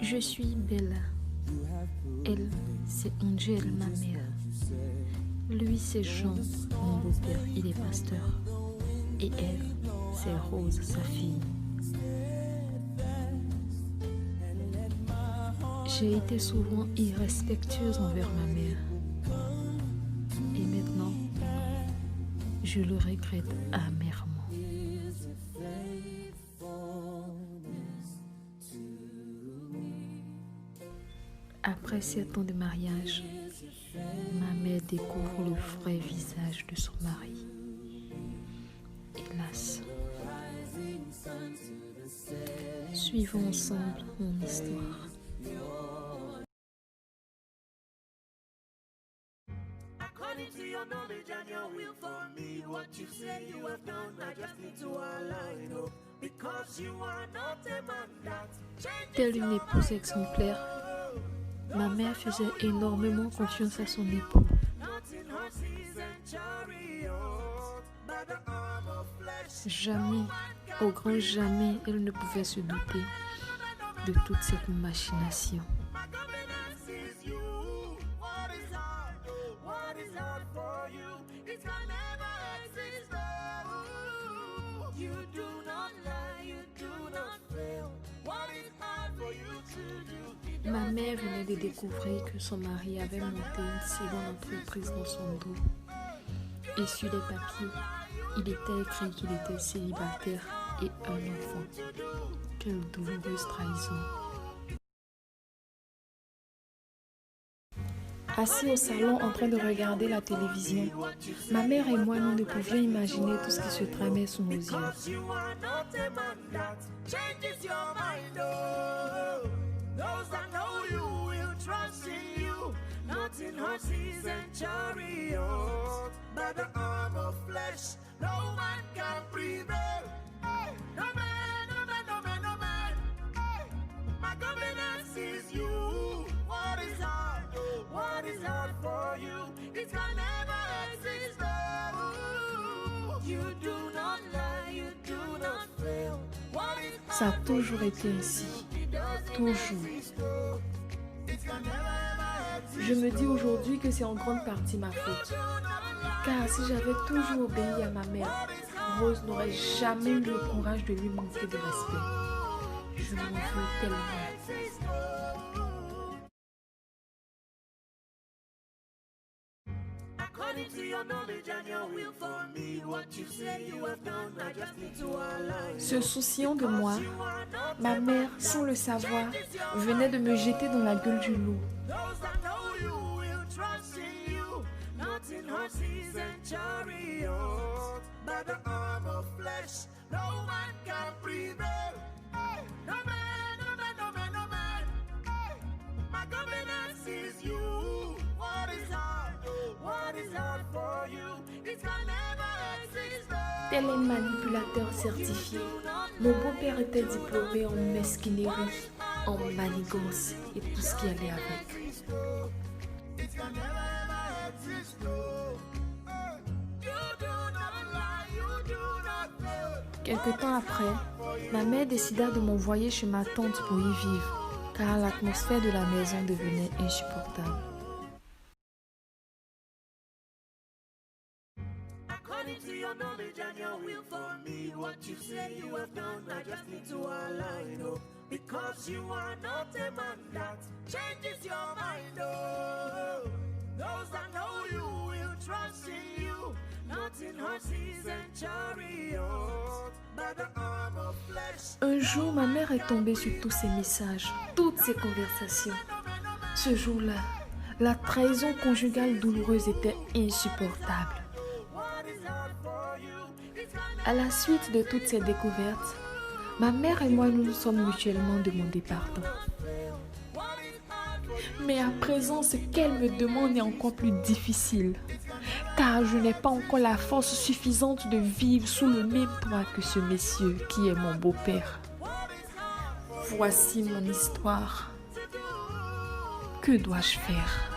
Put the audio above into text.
Je suis Bella. Elle, c'est Angel, ma mère. Lui, c'est Jean, mon beau-père, il est pasteur. Et elle, c'est Rose, sa fille. J'ai été souvent irrespectueuse envers ma mère. Et maintenant, je le regrette amèrement. Après 7 ans de mariage, ma mère découvre le vrai visage de son mari. Hélas. Suivons ensemble mon histoire. According to your knowledge and your will for me, what you say you have done, I just need to align up. Because you are not a man that changes. Telle une épouse exemplaire, ma mère faisait énormément confiance à son époux. Jamais, au grand jamais, elle ne pouvait se douter de toute cette machination. Ma mère venait de découvrir que son mari avait monté une seconde entreprise dans son dos. Et sur les papiers, il était écrit qu'il était célibataire et un enfant. Quelle douloureuse trahison. Assis au salon en train de regarder la télévision, ma mère et moi, nous ne pouvions imaginer tout ce qui se tramait sous nos yeux. Those that know you will trust in you, not in horses and chariots, by the arm of flesh, no man can prevail. Hey, no man, no man, no man, no man. Hey, my confidence is you. What is hard for you? It can never exist. Oh, you do not lie, you do not fail. What is Ça a toujours été ainsi. Toujours. Je me dis aujourd'hui que c'est en grande partie ma faute. Car si j'avais toujours obéi à ma mère, Rose n'aurait jamais eu le courage de lui manquer de respect. Je m'en veux tellement. According to your knowledge and your will for me, what you say you have done, I just need to align. Se souciant de moi, ma mère, sans le savoir, venait de me jeter dans la gueule du loup. Those that know you will trust in you, not in horses and chariots, by the arm of flesh, no man can prevail. Hey, no man, no man, no man, no man. Hey, my confidence is you. What is hard for you? It can never exist. Tel un manipulateur certifié, mon beau-père était diplômé en mesquinerie, en manigance et tout ce qui allait avec. Quelque temps après, ma mère décida de m'envoyer chez ma tante pour y vivre, car l'atmosphère de la maison devenait insupportable. According to your knowledge and your will for me, what you say you have done, I just need to align up. Because you are not a man that changes your mind. Oh, those that know you will trust in you, not in horses and chariots, by the arm of flesh. Un jour, ma mère est tombée sur tous ces messages, toutes ces conversations. Ce jour-là, la trahison conjugale douloureuse était insupportable. À la suite de toutes ces découvertes, ma mère et moi, nous nous sommes mutuellement demandé pardon. Mais à présent, ce qu'elle me demande est encore plus difficile, car je n'ai pas encore la force suffisante de vivre sous le même toit que ce monsieur qui est mon beau-père. Voici mon histoire. Que dois-je faire ?